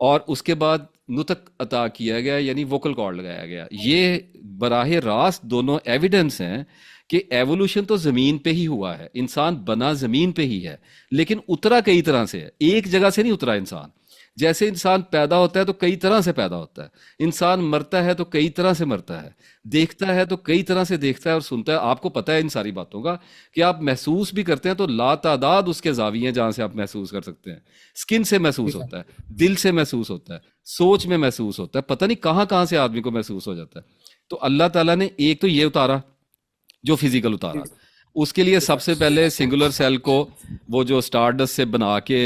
اور اس کے بعد نطق عطا کیا گیا، یعنی ووکل کارڈ لگایا گیا. یہ براہ راست دونوں ایویڈنس ہیں کہ ایوولوشن تو زمین پہ ہی ہوا ہے، انسان بنا زمین پہ ہی ہے، لیکن اترا کئی طرح سے ہے، ایک جگہ سے نہیں اترا انسان. جیسے انسان پیدا ہوتا ہے تو کئی طرح سے پیدا ہوتا ہے، انسان مرتا ہے تو کئی طرح سے مرتا ہے، دیکھتا ہے تو کئی طرح سے دیکھتا ہے اور سنتا ہے. آپ کو پتہ ہے ان ساری باتوں کا کہ آپ محسوس بھی کرتے ہیں تو لا تعداد اس کے زاویے ہیں جہاں سے آپ محسوس کر سکتے ہیں. سکن سے بے محسوس شک. ہوتا ہے، دل سے محسوس ہوتا ہے، سوچ میں محسوس ہوتا ہے، پتہ نہیں کہاں کہاں سے آدمی کو محسوس ہو جاتا ہے. تو اللہ تعالیٰ نے ایک تو یہ اتارا جو فزیکل اتارا، جی اس کے لیے بے سب شک. سے پہلے سنگولر سیل کو وہ جو اسٹار ڈسٹ سے بنا کے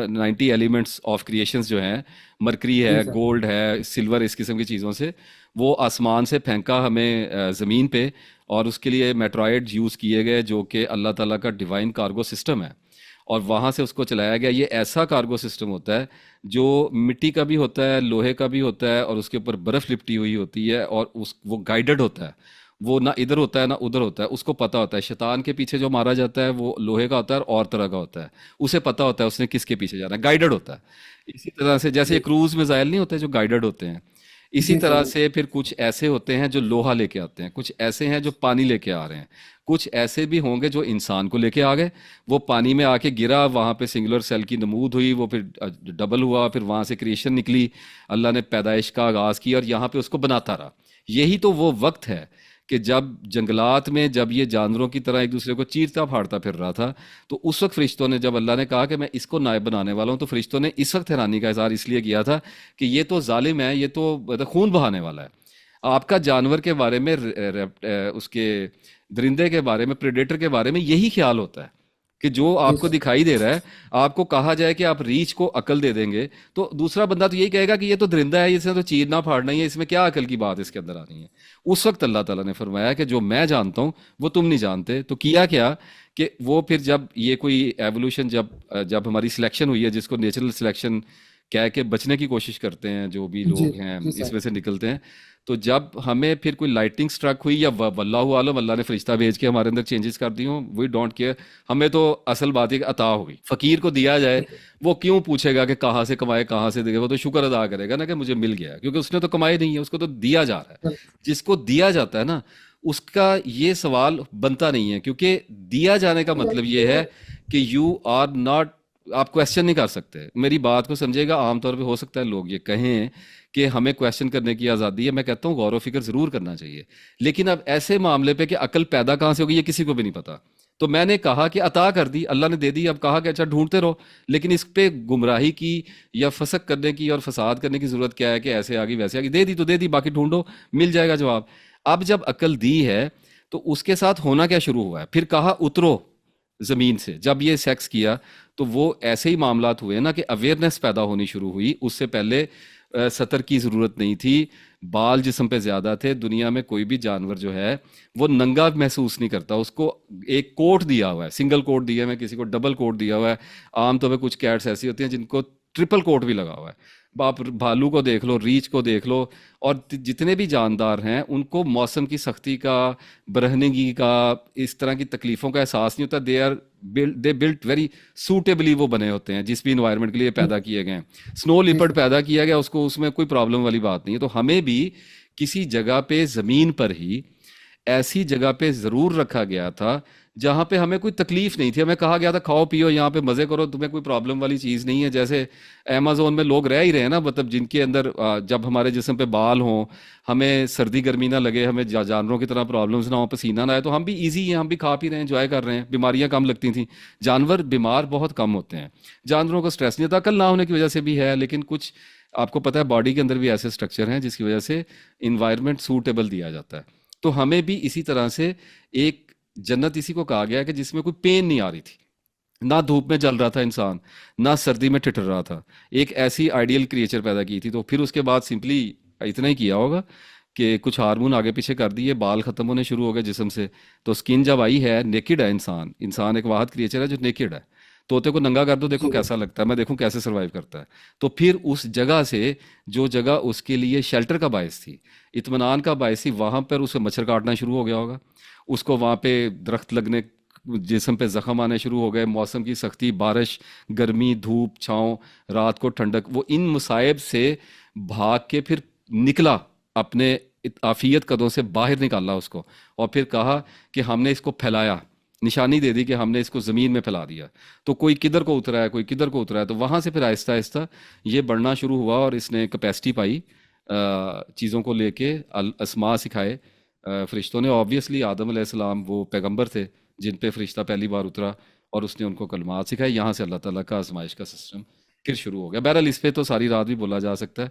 90 ایلیمنٹس آف کریشنز جو ہیں، مرکری جی ہے، سر. گولڈ ہے، سلور، اس قسم کی چیزوں سے وہ آسمان سے پھینکا ہمیں زمین پہ، اور اس کے لیے میٹرائڈ یوز کیے گئے جو کہ اللہ تعالیٰ کا ڈیوائن کارگو سسٹم ہے، اور وہاں سے اس کو چلایا گیا. یہ ایسا کارگو سسٹم ہوتا ہے جو مٹی کا بھی ہوتا ہے، لوہے کا بھی ہوتا ہے، اور اس کے اوپر برف لپٹی ہوئی ہوتی ہے، اور وہ گائیڈڈ ہوتا ہے. وہ نہ ادھر ہوتا ہے نہ ادھر ہوتا ہے، اس کو پتہ ہوتا ہے. شیطان کے پیچھے جو مارا جاتا ہے وہ لوہے کا ہوتا ہے اور طرح کا ہوتا ہے، اسے پتہ ہوتا ہے اس نے کس کے پیچھے جانا ہے، گائیڈڈ ہوتا ہے. اسی طرح سے جیسے یہ جی کروز میزائل نہیں ہوتے جو گائیڈڈ ہوتے ہیں، اسی جی طرح سر. سے پھر کچھ ایسے ہوتے ہیں جو لوہا لے کے آتے ہیں، کچھ ایسے ہیں جو پانی لے کے آ رہے ہیں، کچھ ایسے بھی ہوں گے جو انسان کو لے کے آ گئے. وہ پانی میں آ کے گرا، وہاں پہ سنگولر سیل کی نمود ہوئی، وہ پھر ڈبل ہوا، پھر وہاں سے کریشن نکلی، اللہ نے پیدائش کا آغاز کیا اور یہاں پہ اس کو بناتا رہا. یہی تو وہ وقت ہے کہ جب جنگلات میں جب یہ جانوروں کی طرح ایک دوسرے کو چیرتا پھاڑتا پھر رہا تھا، تو اس وقت فرشتوں نے، جب اللہ نے کہا کہ میں اس کو نائب بنانے والا ہوں، تو فرشتوں نے اس وقت حیرانی کا اظہار اس لیے کیا تھا کہ یہ تو ظالم ہے، یہ تو خون بہانے والا ہے. آپ کا جانور کے بارے میں، اس کے درندے کے بارے میں، پریڈیٹر کے بارے میں یہی خیال ہوتا ہے کہ جو جی آپ کو سر. دکھائی دے رہا ہے، آپ کو کہا جائے کہ آپ ریچھ کو عقل دے دیں گے تو دوسرا بندہ تو یہی کہے گا کہ یہ تو درندہ ہے، اس نے تو چیرنا پھاڑنا ہی ہے، اس میں کیا عقل کی بات اس کے اندر آنی ہے. اس وقت اللہ تعالیٰ نے فرمایا کہ جو میں جانتا ہوں وہ تم نہیں جانتے. تو کیا کیا کہ وہ پھر جب یہ کوئی ایوولوشن، جب ہماری سلیکشن ہوئی ہے، جس کو نیچرل سلیکشن کہہ کے بچنے کی کوشش کرتے ہیں جو بھی جی لوگ ہیں جی اس سر. میں سے نکلتے ہیں، تو جب ہمیں پھر کوئی لائٹنگ سٹرک ہوئی یا واللہ عالم اللہ نے فرشتہ بھیج کے ہمارے اندر چینجز کر دی ہوں، وی ڈونٹ کیئر. ہمیں تو اصل بات ہے کہ عطا ہوگی، فقیر کو دیا جائے، وہ کیوں پوچھے گا کہ کہاں سے کمائے کہاں سے دے گا؟ وہ تو شکر ادا کرے گا نا کہ مجھے مل گیا، کیونکہ اس نے تو کمائے نہیں ہے، اس کو تو دیا جا رہا ہے. جس کو دیا جاتا ہے نا، اس کا یہ سوال بنتا نہیں ہے، کیونکہ دیا جانے کا مطلب یہ ہے کہ یو آر ناٹ، آپ کویشچن نہیں کر سکتے. میری بات کو سمجھے گا، عام طور پہ ہو سکتا ہے لوگ یہ کہیں کہ ہمیں کویشچن کرنے کی آزادی ہے. میں کہتا ہوں غور و فکر ضرور کرنا چاہیے، لیکن اب ایسے معاملے پہ کہ عقل پیدا کہاں سے ہوگی یہ کسی کو بھی نہیں پتا. تو میں نے کہا کہ عطا کر دی، اللہ نے دے دی، اب کہا کہ اچھا ڈھونڈتے رہو، لیکن اس پہ گمراہی کی یا فسق کرنے کی اور فساد کرنے کی ضرورت کیا ہے کہ ایسے آگی ویسے آگی، دے دی تو دے دی، باقی ڈھونڈو، مل جائے گا جواب. اب جب عقل دی ہے تو اس کے ساتھ ہونا کیا شروع ہوا ہے؟ پھر کہا اترو زمین سے. جب یہ سیکس کیا تو وہ ایسے ہی معاملات ہوئے نا کہ اویئرنیس پیدا ہونی شروع ہوئی. اس سے پہلے سطر کی ضرورت نہیں تھی، بال جسم پہ زیادہ تھے. دنیا میں کوئی بھی جانور جو ہے وہ ننگا محسوس نہیں کرتا، اس کو ایک کوٹ دیا ہوا ہے، سنگل کوٹ دیا ہے، کسی کو ڈبل کوٹ دیا ہوا ہے. عام طور پہ کچھ کیٹس ایسی ہوتی ہیں جن کو ٹرپل کوٹ بھی لگا ہوا ہے. آپ بھالو کو دیکھ لو، ریچھ کو دیکھ لو، اور جتنے بھی جاندار ہیں ان کو موسم کی سختی کا، برہنگی کا، اس طرح کی تکلیفوں کا احساس نہیں ہوتا. دے بلٹ ویری سوٹیبلی، وہ بنے ہوتے ہیں جس بھی انوائرمنٹ کے لیے پیدا کیے گئے ہیں. سنو جی لیپرڈ سر. پیدا کیا گیا، اس کو، اس میں کوئی پرابلم والی بات نہیں ہے. تو ہمیں بھی کسی جگہ پہ زمین پر ہی ایسی جگہ پہ ضرور رکھا گیا تھا جہاں پہ ہمیں کوئی تکلیف نہیں تھی. ہمیں کہا گیا تھا کھاؤ پیو یہاں پہ مزے کرو، تمہیں کوئی پرابلم والی چیز نہیں ہے. جیسے امیزون میں لوگ رہ ہی رہے ہیں نا، مطلب جن کے اندر جب ہمارے جسم پہ بال ہوں، ہمیں سردی گرمی نہ لگے، ہمیں جانوروں کی طرح پرابلمز نہ ہوں، پسینہ نہ آئے، تو ہم بھی ایزی ہیں، ہم بھی کھا پی رہے ہیں، انجوائے کر رہے ہیں. بیماریاں کم لگتی تھیں. جانور بیمار بہت کم ہوتے ہیں، جانوروں کو سٹریس نہیں ہوتا. عقل نہ ہونے کی وجہ سے بھی ہے، لیکن کچھ آپ کو پتہ ہے باڈی کے اندر بھی ایسے سٹرکچر ہیں جس کی وجہ سے انوائرمنٹ سوٹیبل دیا جاتا ہے. تو ہمیں بھی اسی طرح سے ایک جنت اسی کو کہا گیا کہ جس میں کوئی پین نہیں آ رہی تھی، نہ دھوپ میں جل رہا تھا انسان، نہ سردی میں ٹھٹر رہا تھا. ایک ایسی آئیڈیل کریچر پیدا کی تھی. تو پھر اس کے بعد سمپلی اتنا ہی کیا ہوگا کہ کچھ ہارمون آگے پیچھے کر دیے، بال ختم ہونے شروع ہو گئے جسم سے. تو سکن جب آئی ہے، نیکڈ ہے انسان. انسان ایک واحد کریچر ہے جو نیکڈ ہے. طوطے کو ننگا کر دو، دیکھو جی کیسا لگتا ہے، میں دیکھوں کیسے سروائیو کرتا ہے. تو پھر اس جگہ سے، جو جگہ اس کے لیے شیلٹر کا باعث تھی، اطمینان کا باعث تھی، وہاں پر اسے مچھر کاٹنا شروع ہو گیا ہوگا، اس کو وہاں پہ درخت لگنے جسم پہ زخم آنے شروع ہو گئے، موسم کی سختی، بارش، گرمی، دھوپ، چھاؤں، رات کو ٹھنڈک، وہ ان مصائب سے بھاگ کے پھر نکلا، اپنے عافیت قدوں سے باہر نکالا اس کو، اور پھر کہا کہ ہم نے اس کو پھیلایا، نشانی دے دی کہ ہم نے اس کو زمین میں پھیلا دیا، تو کوئی کدھر کو اترا ہے، کوئی کدھر کو اترا ہے، تو وہاں سے پھر آہستہ آہستہ یہ بڑھنا شروع ہوا، اور اس نے کیپیسٹی پائی چیزوں کو لے کے، اسما سکھائے فرشتوں نے۔ آبویسلی آدم علیہ السلام وہ پیغمبر تھے جن پہ فرشتہ پہلی بار اترا، اور اس نے ان کو کلمات سکھائے، یہاں سے اللہ تعالیٰ کا آزمائش کا سسٹم پھر شروع ہو گیا۔ بہرحال اس پہ تو ساری رات بھی بولا جا سکتا ہے۔